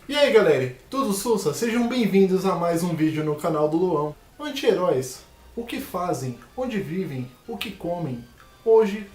E aí galera, tudo sussa? Sejam bem-vindos a mais um vídeo no canal do Luão. Anti-heróis, o que fazem, onde vivem, o que comem, hoje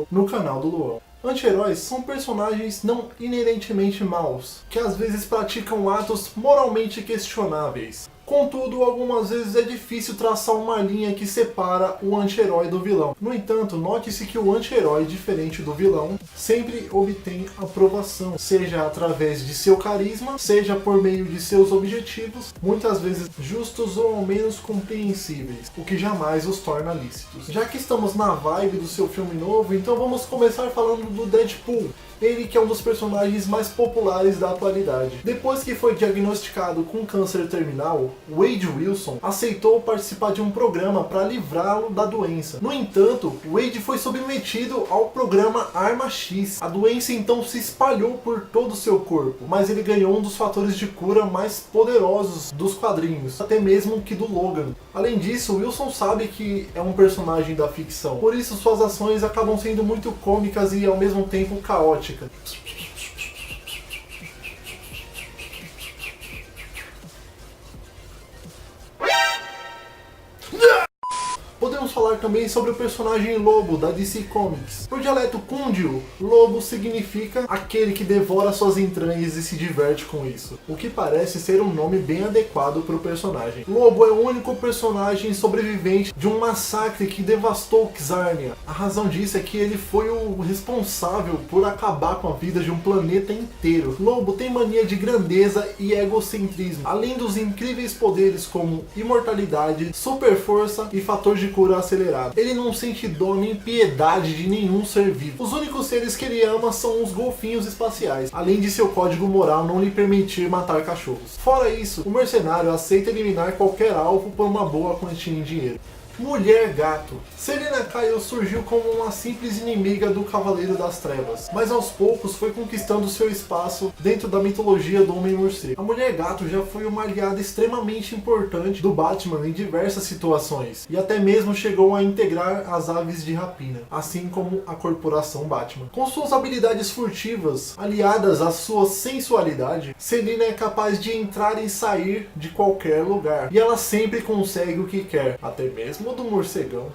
no canal do Luão. Anti-heróis são personagens não inerentemente maus, que às vezes praticam atos moralmente questionáveis. Contudo, algumas vezes é difícil traçar uma linha que separa o anti-herói do vilão. No entanto, note-se que o anti-herói, diferente do vilão, sempre obtém aprovação, seja através de seu carisma, seja por meio de seus objetivos, muitas vezes justos ou ao menos compreensíveis, o que jamais os torna lícitos. Já que estamos na vibe do seu filme novo, então vamos começar falando do Deadpool. Ele que é um dos personagens mais populares da atualidade. Depois que foi diagnosticado com câncer terminal, Wade Wilson aceitou participar de um programa para livrá-lo da doença. No entanto, Wade foi submetido ao programa Arma X. A doença então se espalhou por todo o seu corpo, mas ele ganhou um dos fatores de cura mais poderosos dos quadrinhos, até mesmo que do Logan. Além disso, Wilson sabe que é um personagem da ficção, por isso suas ações acabam sendo muito cômicas e ao mesmo tempo caóticas. Podemos falar também sobre o personagem Lobo, da DC Comics. Por dialeto cúndio, Lobo significa aquele que devora suas entranhas e se diverte com isso, o que parece ser um nome bem adequado para o personagem. Lobo é o único personagem sobrevivente de um massacre que devastou Xarnia. A razão disso é que ele foi o responsável por acabar com a vida de um planeta inteiro. Lobo tem mania de grandeza e egocentrismo, além dos incríveis poderes como imortalidade, super força e fator de cura acelerado. Ele não sente dó nem piedade de nenhum ser vivo. Os únicos seres que ele ama são os golfinhos espaciais, além de seu código moral não lhe permitir matar cachorros. Fora isso, o mercenário aceita eliminar qualquer alvo por uma boa quantia em dinheiro. Mulher Gato. Selina Kyle surgiu como uma simples inimiga do Cavaleiro das Trevas, mas aos poucos foi conquistando seu espaço dentro da mitologia do Homem-Morcego. A Mulher Gato já foi uma aliada extremamente importante do Batman em diversas situações, e até mesmo chegou a integrar as aves de rapina, assim como a Corporação Batman. Com suas habilidades furtivas, aliadas à sua sensualidade, Selina é capaz de entrar e sair de qualquer lugar, e ela sempre consegue o que quer, até mesmo do morcegão.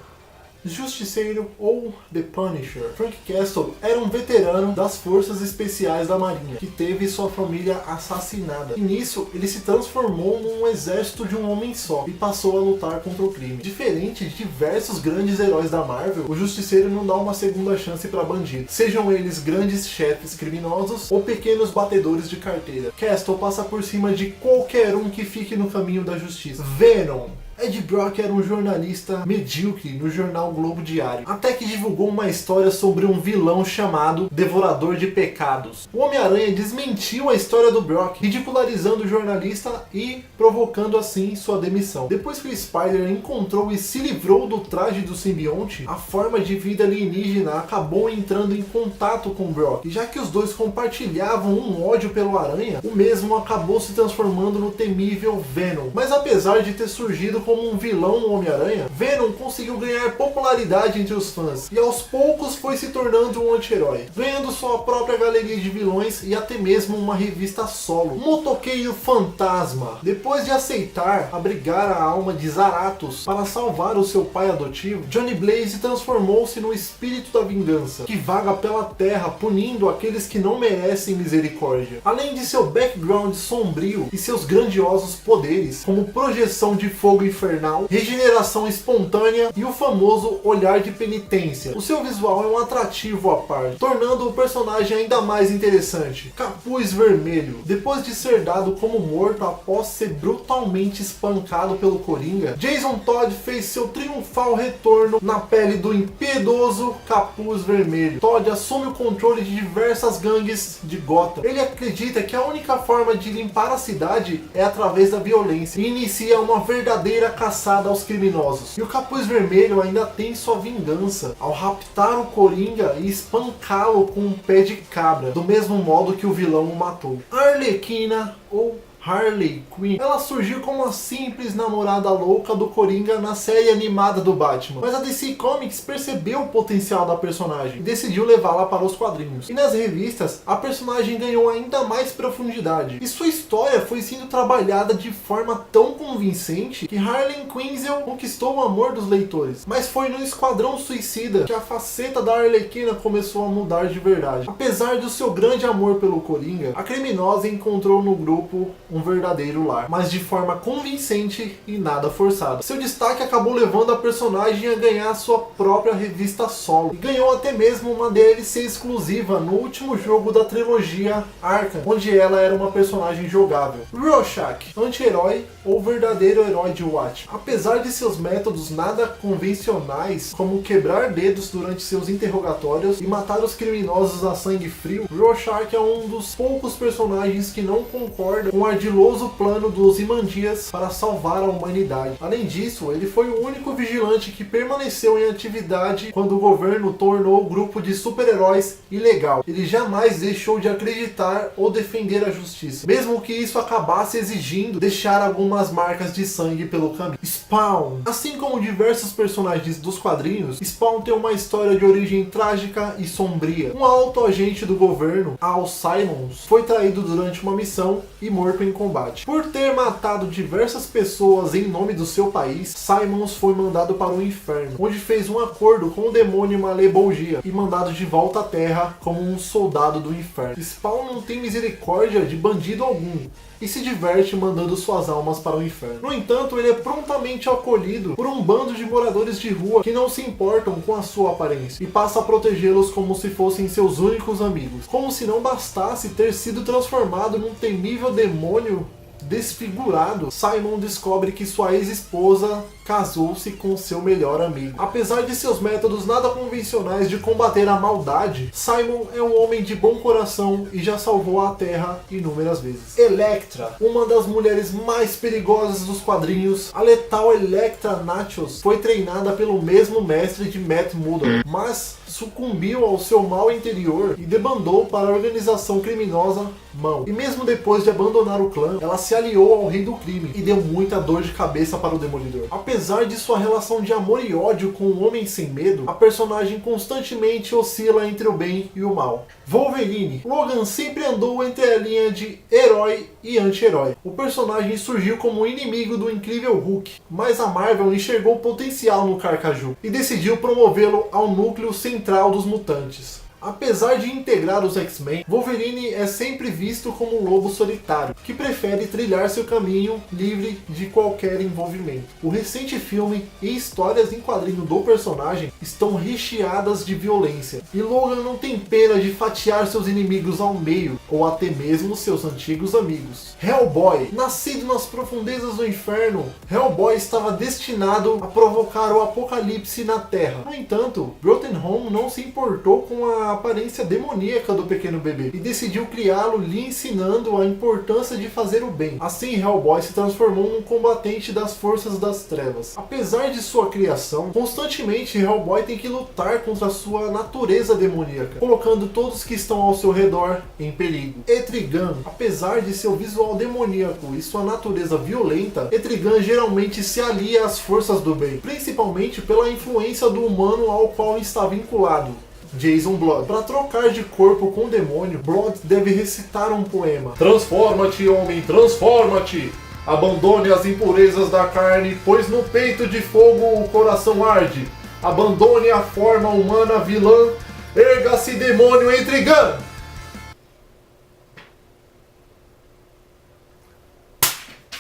Justiceiro ou The Punisher. Frank Castle era um veterano das forças especiais da Marinha, que teve sua família assassinada. E nisso, ele se transformou num exército de um homem só e passou a lutar contra o crime. Diferente de diversos grandes heróis da Marvel, o Justiceiro não dá uma segunda chance para bandidos, sejam eles grandes chefes criminosos ou pequenos batedores de carteira. Castle passa por cima de qualquer um que fique no caminho da justiça. Venom. Ed Brock era um jornalista medíocre no jornal Globo Diário, até que divulgou uma história sobre um vilão chamado Devorador de Pecados. O Homem-Aranha desmentiu a história do Brock, ridicularizando o jornalista e provocando assim sua demissão. Depois que o Spider encontrou e se livrou do traje do simbionte, a forma de vida alienígena acabou entrando em contato com o Brock, e já que os dois compartilhavam um ódio pelo Aranha, o mesmo acabou se transformando no temível Venom. Mas apesar de ter surgido como um vilão no Homem-Aranha, Venom conseguiu ganhar popularidade entre os fãs e aos poucos foi se tornando um anti-herói, ganhando sua própria galeria de vilões e até mesmo uma revista solo. Motoqueiro Fantasma. Depois de aceitar abrigar a alma de Zarathos para salvar o seu pai adotivo, Johnny Blaze transformou-se no espírito da vingança, que vaga pela terra punindo aqueles que não merecem misericórdia. Além de seu background sombrio e seus grandiosos poderes, como projeção de fogo infernal, regeneração espontânea e o famoso olhar de penitência. O seu visual é um atrativo à parte, tornando o personagem ainda mais interessante. Capuz Vermelho. Depois de ser dado como morto após ser brutalmente espancado pelo Coringa, Jason Todd fez seu triunfal retorno na pele do impiedoso Capuz Vermelho. Todd assume o controle de diversas gangues de Gotham. Ele acredita que a única forma de limpar a cidade é através da violência e inicia uma verdadeira caçada aos criminosos. E o Capuz Vermelho ainda tem sua vingança ao raptar o Coringa e espancá-lo com um pé de cabra, do mesmo modo que o vilão o matou. Arlequina ou Harley Quinn, ela surgiu como uma simples namorada louca do Coringa na série animada do Batman, mas a DC Comics percebeu o potencial da personagem e decidiu levá-la para os quadrinhos. E nas revistas, a personagem ganhou ainda mais profundidade, e sua história foi sendo trabalhada de forma tão convincente que Harley Quinzel conquistou o amor dos leitores. Mas foi no Esquadrão Suicida que a faceta da Arlequina começou a mudar de verdade. Apesar do seu grande amor pelo Coringa, a criminosa encontrou no grupo um verdadeiro lar, mas de forma convincente e nada forçada. Seu destaque acabou levando a personagem a ganhar sua própria revista solo, e ganhou até mesmo uma DLC exclusiva no último jogo da trilogia Arkham, onde ela era uma personagem jogável. Rorschach, anti-herói ou verdadeiro herói de Watchmen. Apesar de seus métodos nada convencionais, como quebrar dedos durante seus interrogatórios e matar os criminosos a sangue frio, Rorschach é um dos poucos personagens que não concorda com o ardiloso plano dos Imandias para salvar a humanidade. Além disso, ele foi o único vigilante que permaneceu em atividade quando o governo tornou o grupo de super-heróis ilegal. Ele jamais deixou de acreditar ou defender a justiça, mesmo que isso acabasse exigindo deixar algumas marcas de sangue pelo caminho. Spawn. Assim como diversos personagens dos quadrinhos, Spawn tem uma história de origem trágica e sombria. Um alto agente do governo, Al Simmons, foi traído durante uma missão e morto em combate. Por ter matado diversas pessoas em nome do seu país, Simmons foi mandado para o inferno, onde fez um acordo com o demônio Malebolgia e mandado de volta à Terra como um soldado do inferno. Spawn não tem misericórdia de bandido algum e se diverte mandando suas almas para o inferno. No entanto, ele é prontamente acolhido por um bando de moradores de rua que não se importam com a sua aparência e passa a protegê-los como se fossem seus únicos amigos. Como se não bastasse ter sido transformado num temível demônio desfigurado, Simon descobre que sua ex-esposa casou-se com seu melhor amigo. Apesar de seus métodos nada convencionais de combater a maldade, Simon é um homem de bom coração e já salvou a Terra inúmeras vezes. Elektra, uma das mulheres mais perigosas dos quadrinhos, a letal Elektra Natchios foi treinada pelo mesmo mestre de Matt Murdock, mas sucumbiu ao seu mal interior e debandou para a organização criminosa Mão. E mesmo depois de abandonar o clã, ela se aliou ao rei do crime e deu muita dor de cabeça para o Demolidor. Apesar de sua relação de amor e ódio com o Homem Sem Medo, a personagem constantemente oscila entre o bem e o mal. Wolverine. Logan sempre andou entre a linha de herói e anti-herói. O personagem surgiu como inimigo do Incrível Hulk, mas a Marvel enxergou potencial no Carcaju e decidiu promovê-lo ao núcleo central dos mutantes. Apesar de integrar os X-Men, Wolverine é sempre visto como um lobo solitário, que prefere trilhar seu caminho livre de qualquer envolvimento. O recente filme e histórias em quadrinho do personagem estão recheadas de violência, e Logan não tem pena de fatiar seus inimigos ao meio, ou até mesmo seus antigos amigos. Hellboy. Nascido nas profundezas do inferno, Hellboy estava destinado a provocar o apocalipse na Terra. No entanto, Jotunheim não se importou com a aparência demoníaca do pequeno bebê e decidiu criá-lo, lhe ensinando a importância de fazer o bem. Assim, Hellboy se transformou num combatente das forças das trevas. Apesar de sua criação, constantemente Hellboy tem que lutar contra sua natureza demoníaca, colocando todos que estão ao seu redor em perigo. Etrigan. Apesar de seu visual demoníaco e sua natureza violenta, Etrigan geralmente se alia às forças do bem, principalmente pela influência do humano ao qual está vinculado, Jason Blood. Para trocar de corpo com o demônio, Blood deve recitar um poema. Transforma-te, homem, transforma-te! Abandone as impurezas da carne, pois no peito de fogo o coração arde. Abandone a forma humana vilã, erga-se demônio Etrigan!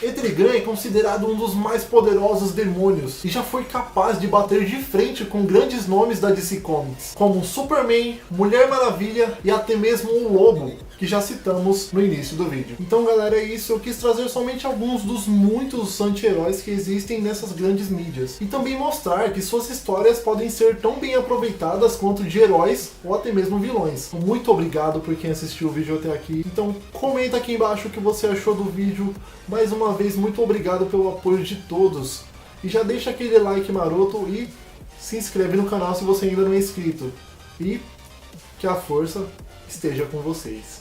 Etrigan é considerado um dos mais poderosos demônios e já foi capaz de bater de frente com grandes nomes da DC Comics, como Superman, Mulher Maravilha e até mesmo o Lobo, que já citamos no início do vídeo. Então galera, é isso. Eu quis trazer somente alguns dos muitos anti-heróis que existem nessas grandes mídias, e também mostrar que suas histórias podem ser tão bem aproveitadas quanto de heróis ou até mesmo vilões. Muito obrigado por quem assistiu o vídeo até aqui. Então comenta aqui embaixo o que você achou do vídeo. Mais uma vez, muito obrigado pelo apoio de todos. E já deixa aquele like maroto e se inscreve no canal se você ainda não é inscrito. E que a força esteja com vocês.